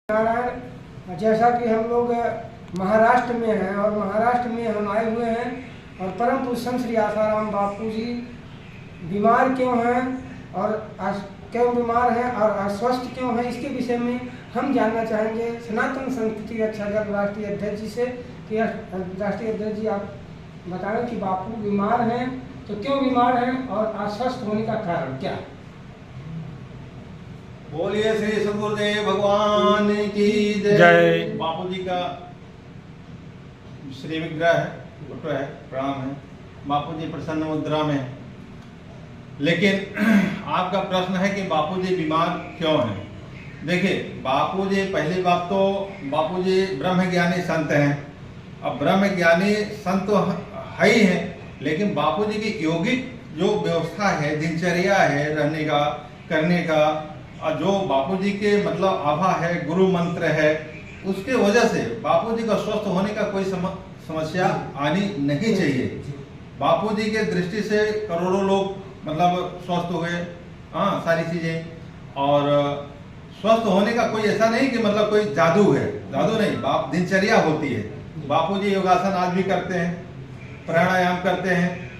नारायण, जैसा कि हम लोग महाराष्ट्र में हैं और महाराष्ट्र में हम आए हुए हैं और परम पूज्य संत श्री आसाराम बापू जी बीमार क्यों हैं और क्यों बीमार हैं और अस्वस्थ क्यों हैं, इसके विषय में हम जानना चाहेंगे सनातन संस्कृति रक्षा दल राष्ट्रीय अध्यक्ष जी से कि राष्ट्रीय अध्यक्ष जी आप बताएं कि बापू बीमार हैं तो क्यों बीमार हैं और अस्वस्थ होने का कारण क्या है। बोलिए श्री सद्गुरुदेव भगवान की जय। बापू जी का श्री विग्रह है, फोटो है, प्रणाम है। बापू जी प्रसन्न मुद्रा में है। लेकिन आपका प्रश्न है कि बापू जी बीमार क्यों हैं। देखिए, बापू जी पहली बात तो बापू जी ब्रह्मज्ञानी संत हैं। अब ब्रह्मज्ञानी संत तो है ही है, लेकिन बापू जी की योगिक जो व्यवस्था है, दिनचर्या है, रहने का, करने का, और जो बापूजी के मतलब आभा है, गुरु मंत्र है, उसके वजह से बापूजी का स्वस्थ होने का कोई समस्या आनी नहीं चाहिए। बापूजी के दृष्टि से करोड़ों लोग मतलब स्वस्थ हो गए, हाँ, सारी चीजें। और स्वस्थ होने का कोई ऐसा नहीं कि मतलब कोई जादू है, जादू नहीं, दिनचर्या होती है। बापूजी योगासन आज भी करते हैं, प्राणायाम करते हैं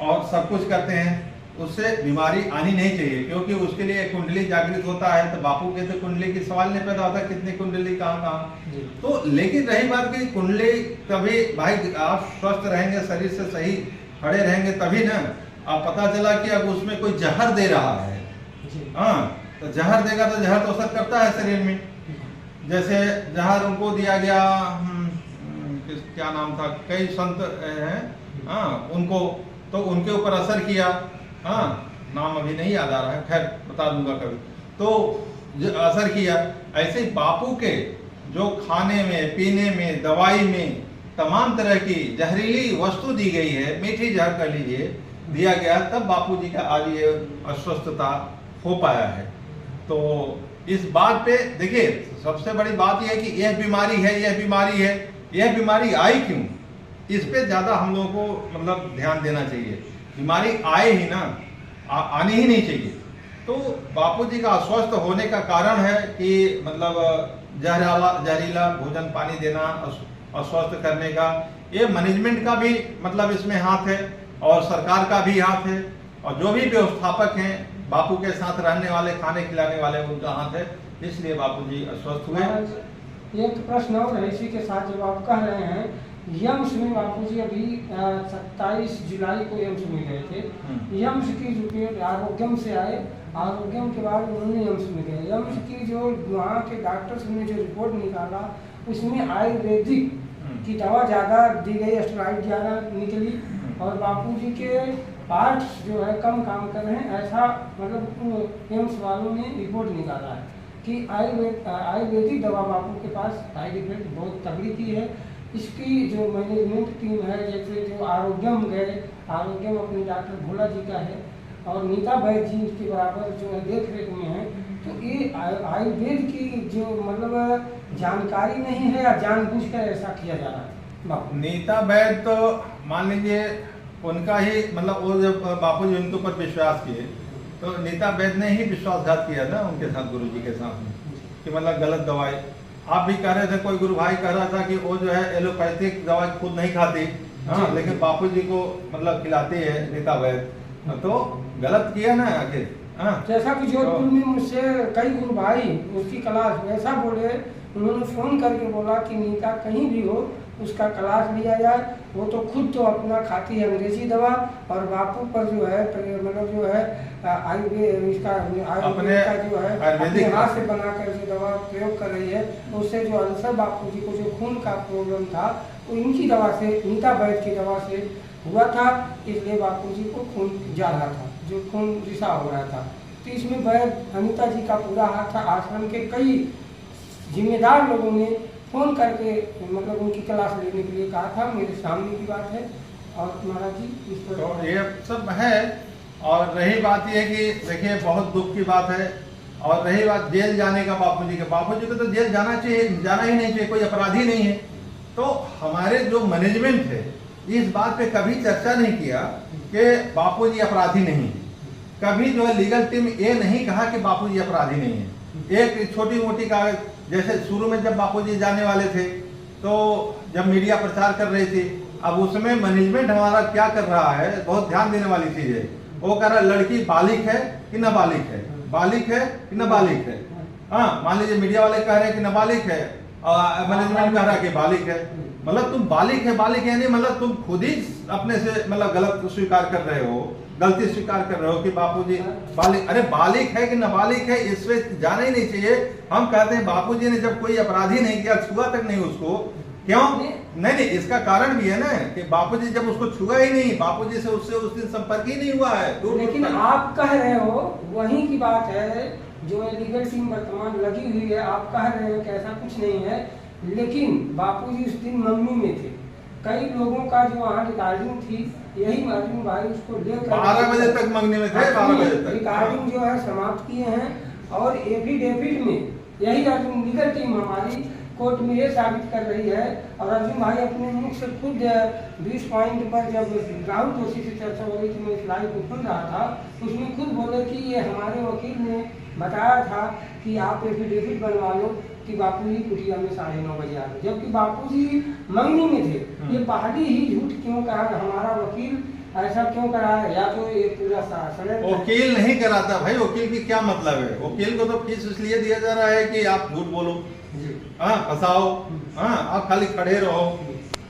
और सब कुछ करते हैं, उससे बीमारी आनी नहीं चाहिए। क्योंकि उसके लिए कुंडली जागृत होता है, तो बापू के तो कुंडली की सवाल नहीं पैदा होता कितनी कुंडली कहाँ। तो लेकिन रही बात कि कुंडली कभी भाई आप स्वस्थ रहेंगे, शरीर से सही खड़े रहेंगे तभी ना। अब पता चला कि अब उसमें कोई जहर दे रहा है, हाँ, तो जहर देगा तो जहर तो असर करता है शरीर में। जैसे जहर उनको दिया गया, क्या नाम था, कई संत हैं, हाँ, उनको तो उनके ऊपर असर किया, हाँ, नाम अभी नहीं याद आ रहा है, खैर बता दूंगा कभी। तो असर किया। ऐसे ही बापू के जो खाने में, पीने में, दवाई में तमाम तरह की जहरीली वस्तु दी गई है, मीठी जहर कर लीजिए, दिया गया, तब बापू जी का आज ये अस्वस्थता हो पाया है। तो इस बात पे देखिए, सबसे बड़ी बात यह है कि यह बीमारी है, यह बीमारी है, यह बीमारी आई क्यों, इस पे ज्यादा हम लोगों को मतलब ध्यान देना चाहिए। बीमारी आए ही ना, आनी ही नहीं चाहिए। तो बापू जी का अस्वस्थ होने का कारण है कि मतलब जहरीला भोजन पानी देना, अस्वस्थ करने का, ये मैनेजमेंट का भी मतलब इसमें हाथ है और सरकार का भी हाथ है, और जो भी व्यवस्थापक हैं बापू के साथ रहने वाले, खाने खिलाने वाले, उनका हाथ है। इसलिए बापू जी अस्वस्थ हुए। एक प्रश्न और है इसी के साथ, जब आप कह रहे हैं यम्स में बापू जी अभी 27 जुलाई को यम्स में गए थे। यम्स की जो आरोग्यम से आए, आरोग्यम के बाद उन्होंने यम्स में गए। यम्स की जो वहाँ के डॉक्टर्स ने जो रिपोर्ट निकाला, उसमें आयुर्वेदिक की दवा ज़्यादा दी गई, एस्टेरॉइड ज़्यादा निकली और बापू जी के पार्ट्स जो है कम काम कर रहे हैं, ऐसा मतलब यम्स वालों ने रिपोर्ट निकाला है कि आयुर्वेदिक दवा बापू के पास साइड इफेक्ट बहुत तगड़ी की है। इसकी जो मैनेजमेंट टीम है, जैसे जो आरोग्यम गए, आरोग्यम अपने डॉक्टर भोला जी का है और नीता वैद्य जी के बराबर जो है देख रेख में है। तो ये आयुर्वेद की जो मतलब जानकारी नहीं है या जानबूझकर ऐसा किया जा रहा है। बापू नीता वैद्य तो मान लीजिए उनका ही मतलब, वो जब बापू जी उनके ऊपर विश्वास किए तो नीता वैद्य ने ही विश्वासघात किया था उनके साथ, गुरु जी के साथ में, कि मतलब गलत दवाई। आप भी कह रहे थे, कोई गुरु भाई कह रहा था कि वो जो है एलोपैथिक दवाई खुद नहीं खाती, हाँ, लेकिन बापू जी को मतलब खिलाती है नीता वैद्य, तो गलत किया ना आखिर। हाँ, जैसा कि जोधपुर में मुझसे कई गुरु भाई उसकी क्लास वैसा बोले, उन्होंने फोन करके बोला कि नीता कहीं भी हो उसका क्लास लिया जाए। वो तो खुद तो अपना खाती है अंग्रेजी दवा, और बापू पर जो है मतलब जो है आयुर्वेद, इसका आयुर्वेद का जो है अपने हाथ से बनाकर जो दवा प्रयोग कर रही है, उससे जो अल्सर बापू जी को जो खून का प्रॉब्लम था वो इनकी दवा से, नीता वैद्य की दवा से हुआ था। इसलिए बापू जी को खून जा रहा था, जो खून रिसा हो रहा था। तो इसमें वैद्य अनिता जी का पूरा हाथ था। आश्रम के कई जिम्मेदार लोगों ने फोन करके मतलब उनकी क्लास लेने के लिए कहा था, मेरे सामने की बात है। और महाराज जी इस पर तो ये सब है। और रही बात ये कि देखिए, बहुत दुख की बात है। और रही बात जेल जाने का, बापू जी को तो जेल जाना चाहिए, जाना ही नहीं चाहिए, कोई अपराधी नहीं है। तो हमारे जो मैनेजमेंट है इस बात पे कभी चर्चा नहीं किया कि बापू जी अपराधी नहीं है। कभी जो है लीगल टीम ये नहीं कहा कि बापू जी अपराधी नहीं है। एक छोटी मोटी कागज, जैसे शुरू में जब बापूजी जाने वाले थे तो जब मीडिया प्रचार कर रही थी, अब उसमें मैनेजमेंट हमारा क्या कर रहा है, बहुत ध्यान देने वाली चीज है। वो कह रहा है लड़की बालिग है कि नाबालिग है, बालिग है कि नाबालिग है। हाँ, मान लीजिए मीडिया वाले कह रहे हैं कि नाबालिग है और मैनेजमेंट कह रहा है कि बालिग है। मतलब तुम बालिग है, बालिग है नहीं, मतलब तुम खुद ही अपने से मतलब गलत स्वीकार कर रहे हो, गलती स्वीकार कर रहे हो कि बापूजी बालिग, अरे बालिग है कि नाबालिग है इसमें जाना ही नहीं चाहिए। हम कहते हैं बापूजी ने जब कोई अपराधी नहीं किया, छुआ तक नहीं उसको, क्यों? नहीं, इसका कारण भी है ना कि बापूजी जब उसको छुआ ही नहीं, बापूजी से उससे उस दिन संपर्क ही नहीं हुआ है। लेकिन आप कह रहे हो वहीं की बात है, जो लीगल टीम वर्तमान लगी हुई है, आप कह रहे हो कि ऐसा कुछ नहीं है, लेकिन बापूजी उस दिन मंगनी में थे। कई लोगों का जो वहाँ रिकॉर्डिंग थी, यही अर्जुन भाई उसको लेकर 12 बजे तक मंगनी में थे, 12 बजे तक रिकॉर्डिंग जो है समाप्त किए हैं। और एफिडेविट में यही अर्जुन लीगल टीम हमारी कोर्ट में ये साबित कर रही है, और अर्जुन भाई अपने मुख से खुद 20 पॉइंट पर जब राहुल जोशी से चर्चा हो रही थी, मैं इस लाइव को सुन रहा था, उसमें खुद बोले कि ये हमारे वकील ने बताया था कि आप एफिडेविट बनवा लो कि बापूजी कुटिया में 9:30 बजे आ गए, जबकि बापूजी मंगनी में थे। ये पहाड़ी ही झूठ क्यों कहा, हमारा वकील ऐसा क्यों करा है? या तो ये पूरा वकील नहीं कराता भाई, वकील की क्या मतलब है? वकील को तो फीस इसलिए दिया जा रहा है कि आप झूठ बोलो, हाँ फंसाओ, हाँ आप खाली खड़े रहो,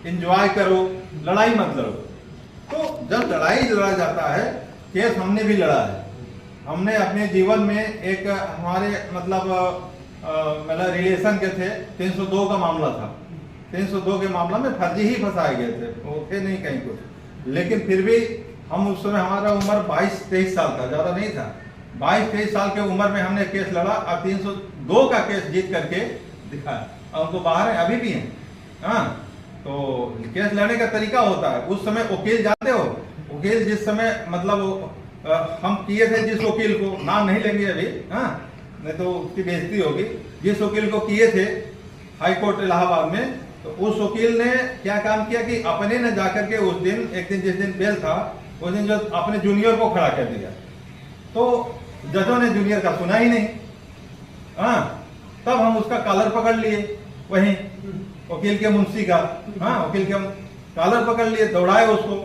एंजॉय करो, लड़ाई मत लड़ो। तो जब लड़ाई लड़ा जाता है, केस हमने भी लड़ा है, हमने अपने जीवन में एक हमारे मतलब रिलेशन के थे, 302 का मामला था, 302 के मामला में फर्जी ही फंसाए गए थे, वो थे नहीं कहीं कुछ। लेकिन फिर भी हम उस समय, हमारा उम्र 22-23 साल था, ज्यादा नहीं था, 22-23 साल के उम्र में हमने केस लड़ा और 302 का केस जीत करके दिखाया। और तो बाहर है, अभी भी हैं। हाँ, तो केस लड़ने का तरीका होता है। उस समय वकील जाते हो, वकील जिस समय मतलब हम किए थे जिस वकील को, नाम नहीं लेंगे अभी, हाँ नहीं तो उसकी बेइज्जती होगी, जिस वकील को किए थे हाई कोर्ट इलाहाबाद में, तो उस वकील ने क्या काम किया कि अपने ने जाकर के उस दिन, एक दिन जिस दिन बेल था, उस दिन जो अपने जूनियर को खड़ा कर दिया, तो जजों ने जूनियर का सुना ही नहीं। हाँ, तब हम उसका कॉलर पकड़ लिए, वहीं वकील के मुंशी का, हाँ वकील के कॉलर पकड़ लिए, दौड़ाए उसको,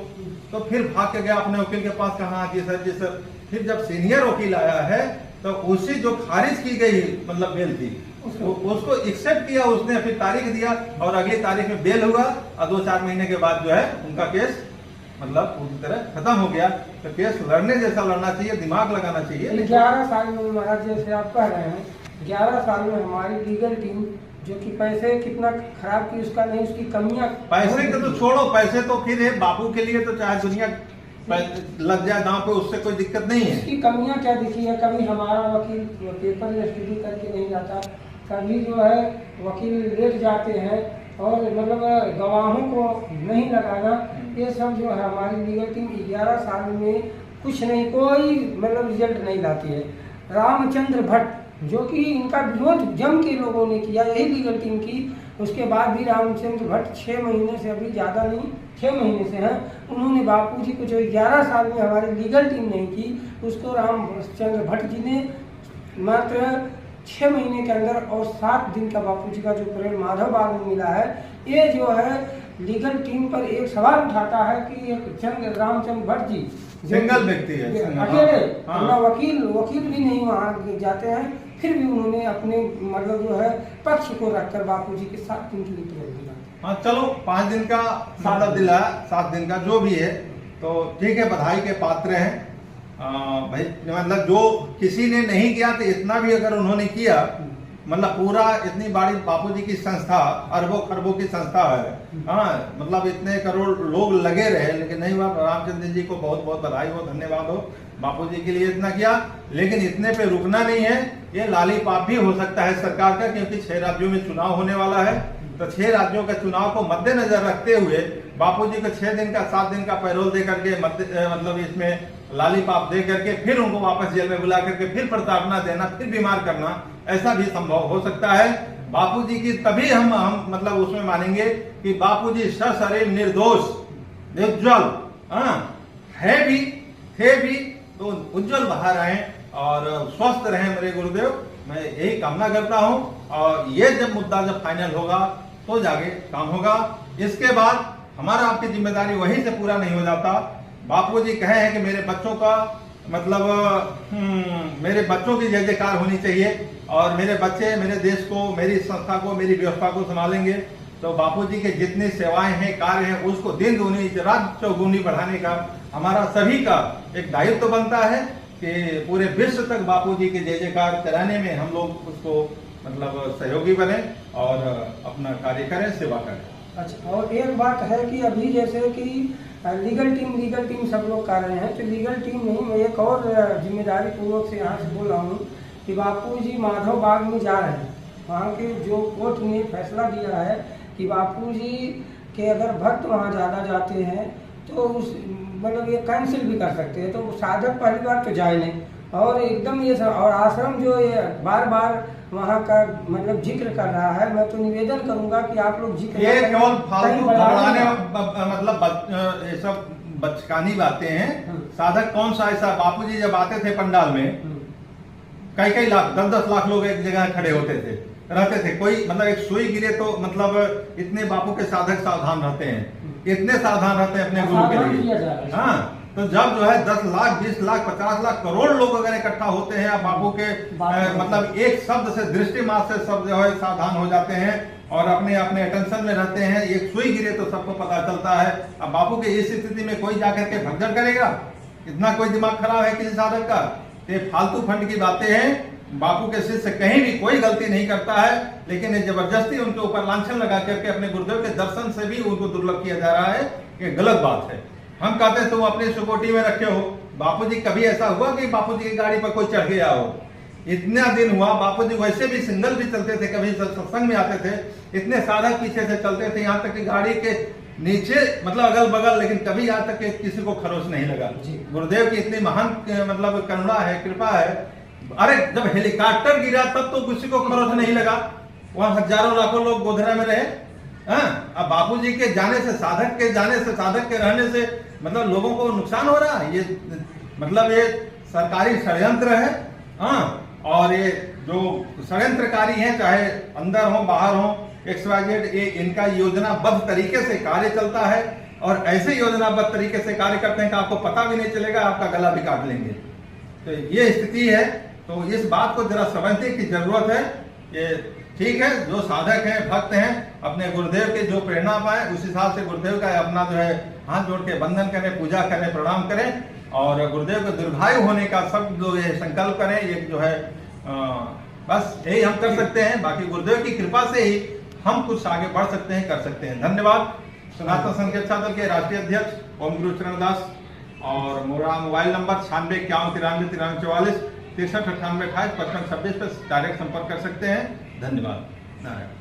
तो फिर भाग के गया अपने वकील के पास, कहा जी सर जी सर। फिर जब सीनियर वकील आया है तो उसी जो खारिज की गई मतलब बेल थी, उसको एक्सेप्ट किया उसने, फिर तारीख दिया और अगली तारीख में बेल हुआ, और 2-4 महीने के बाद जो है उनका केस मतलब पूरी तरह खत्म हो गया। तो केस लड़ने जैसा लड़ना चाहिए, दिमाग लगाना चाहिए। 11 साल में महाराज, जैसे आप कह रहे हैं, 11 साल में हमारी लीगल टीम जो कि पैसे कितना खराब की उसका नहीं, उसकी कमियां, पैसे का तो छोड़ो, पैसे तो फिर है बापू के लिए तो चाहे दुनिया लग जाए दांव पे, उससे कोई दिक्कत नहीं है। उसकी कमियां क्या दिखी है? कभी हमारा वकील पेपर स्टडी करके नहीं जाता, कभी जो है वकील लेट जाते हैं, और मतलब गवाहों को नहीं लगाना, ये सब जो है हमारी लीगल टीम 11 साल में कुछ नहीं, कोई मतलब रिजल्ट नहीं लाती है। रामचंद्र भट्ट, जो कि इनका विरोध जम के लोगों ने किया, यही लीगल टीम की, उसके बाद भी रामचंद्र भट्ट 6 महीने से, अभी ज़्यादा नहीं 6 महीने से हैं, उन्होंने बापूजी को जो 11 साल में हमारी लीगल टीम नहीं की, उसको रामचंद्र भट्ट जी ने मात्र 6 महीने के अंदर और 7 दिन का बापूजी का जो परेड माधव बाग में मिला है। ये जो है लीगल टीम पर एक सवाल उठाता है कि एक रामचंद्र भट्ट जी सिंगल व्यक्ति है, अकेले, हाँ। वकील भी नहीं वहाँ जाते हैं, फिर भी उन्होंने अपने मतलब जो है पक्ष को रखकर बापूजी के 7 दिन की परेड दिला। हाँ चलो, 5 दिन का मतलब दिला, 7 दिन का जो भी है, तो ठीक है, बधाई के पात्र हैं भाई। मतलब जो किसी ने नहीं किया, तो इतना भी अगर उन्होंने किया, मतलब पूरा इतनी बड़ी बापूजी की संस्था, अरबों खरबों की संस्था है, हाँ मतलब इतने करोड़ लोग लगे रहे, लेकिन नहीं हुआ। रामचंद्र जी को बहुत बहुत बधाई हो, धन्यवाद हो, बापूजी के लिए इतना किया। लेकिन इतने पे रुकना नहीं है, ये लालीपाप भी हो सकता है सरकार का, क्योंकि 6 राज्यों में चुनाव होने वाला है। तो 6 राज्यों के चुनाव को मद्देनजर रखते हुए बापूजी को 6 दिन का 7 दिन का पैरोल दे करके मतलब इसमें लालीपाप दे करके फिर उनको वापस जेल में बुला करके फिर प्रताड़ना देना, फिर बीमार करना, ऐसा भी संभव हो सकता है। बापूजी की तभी हम मतलब उसमें मानेंगे कि बापूजी सशरीर निर्दोष, उज्जवल है भी, थे भी, तो उज्जवल बाहर आए और स्वस्थ रहे मेरे गुरुदेव। मैं यही कामना करता हूं, और ये जब मुद्दा जब फाइनल होगा तो जाके काम होगा। इसके बाद हमारा आपकी जिम्मेदारी वहीं से पूरा नहीं हो जाता। बापूजी कहे हैं कि मेरे बच्चों का मतलब मेरे बच्चों की जय जयकार होनी चाहिए, और मेरे बच्चे मेरे देश को, मेरी संस्था को, मेरी व्यवस्था को संभालेंगे। तो बापूजी के जितनी सेवाएं हैं, कार्य हैं, उसको दिन दूनी रात चौगुनी बढ़ाने का हमारा सभी का एक दायित्व बनता है कि पूरे विश्व तक बापूजी के जय जयकार कराने में हम लोग उसको मतलब सहयोगी बने और अपना कार्य करें, सेवा करें। अच्छा, और एक बात है कि अभी जैसे कि लीगल टीम सब लोग कर रहे हैं, तो लीगल टीम नहीं, मैं एक और जिम्मेदारी पूर्वक से यहाँ से बोल रहा हूँ कि बापूजी माधव बाग में जा रहे हैं। वहाँ के जो कोर्ट ने फैसला दिया है कि बापूजी के अगर भक्त वहाँ ज़्यादा जाते हैं तो उस मतलब ये कैंसिल भी कर सकते हैं। तो साधक पहली बार तो जाए नहीं, और एकदम ये और आश्रम जो ये बार बार वहाँ का मतलब जिक्र कर रहा है, मैं तो निवेदन करूंगा कि आप लोग जिक्र ये केवल फालतू घबराने मतलब ये सब बचकानी बातें हैं। साधक कौन सा ऐसा, बापूजी जब आते थे पंडाल में कई लाख 10-10 लाख लोग एक जगह खड़े होते थे, रहते थे। कोई मतलब एक सुई गिरे तो मतलब इतने बापू के साधक सावधान रहते हैं, इतने सावधान रहते हैं अपने गुरु के लिए। हाँ, तो जब जो है 10 लाख 20 लाख 50 लाख करोड़ लोग अगर इकट्ठा होते हैं, आप बापू के मतलब एक शब्द से, दृष्टि मात्र से सब जो है सावधान हो जाते हैं और अपने अपने अटेंशन में रहते हैं। एक सुई गिरे तो सबको पता चलता है। अब बापू के इस स्थिति में कोई जाकर के भगदड़ करेगा? इतना कोई दिमाग खराब है किसी साधक का? ये फालतू फंड की बातें हैं। बापू के शिष्य कहीं भी कोई गलती नहीं करता है, लेकिन ये जबरदस्ती उनके ऊपर लांछन लगा करके अपने गुरुदेव के दर्शन से भी उनको दुर्लभ किया जा रहा है। ये गलत बात है। हम कहते हैं तुम अपनी सुकोटी में रखे हो। बापूजी कभी ऐसा हुआ कि बापूजी की गाड़ी पर कोई चढ़ गया हो? इतना दिन हुआ, बापूजी वैसे भी सिंगल भी चलते थे, कभी सत्संग में आते थे, इतने साधक पीछे से चलते थे, यहाँ तक कि गाड़ी के नीचे मतलब अगल बगल, लेकिन कभी आज तक किसी को खरोच नहीं लगा। गुरुदेव की इतनी महान मतलब करुणा है, कृपा है। अरे जब हेलीकॉप्टर गिरा तब तो किसी को खरोच नहीं लगा, वहां हजारों लाखों लोग गोधरा में रहे। अब बापूजी के जाने से, साधक के जाने से, साधक के रहने से मतलब लोगों को नुकसान हो रहा है। ये मतलब ये सरकारी षड्यंत्र है। और ये जो षड्यंत्रकारी हैं, चाहे अंदर हो बाहर हो, XYZ, ये इनका योजनाबद्ध तरीके से कार्य चलता है, और ऐसे योजनाबद्ध तरीके से कार्य करते हैं कि आपको पता भी नहीं चलेगा, आपका गला भी काट लेंगे। तो ये स्थिति है। तो इस बात को जरा समझने की जरूरत है। ये ठीक है, जो साधक हैं, भक्त हैं, अपने गुरुदेव के जो प्रेरणा पाए उस हिसाब से गुरुदेव का अपना जो है हाथ जोड़ के बंधन करें, पूजा करें, प्रणाम करें, और गुरुदेव के दीर्घायु होने का सब लोग ये संकल्प करें। ये जो है बस यही हम कर सकते हैं। बाकी गुरुदेव की कृपा से ही हम कुछ आगे बढ़ सकते हैं, कर सकते हैं। धन्यवाद। सनातन संघ के दल के राष्ट्रीय अध्यक्ष ओम गुरु चरणदास, और मेरा मोबाइल नंबर 96 51 93 93 44 63 98 28 55 26 पर डायरेक्ट संपर्क कर सकते हैं। धन्यवाद। नारायण।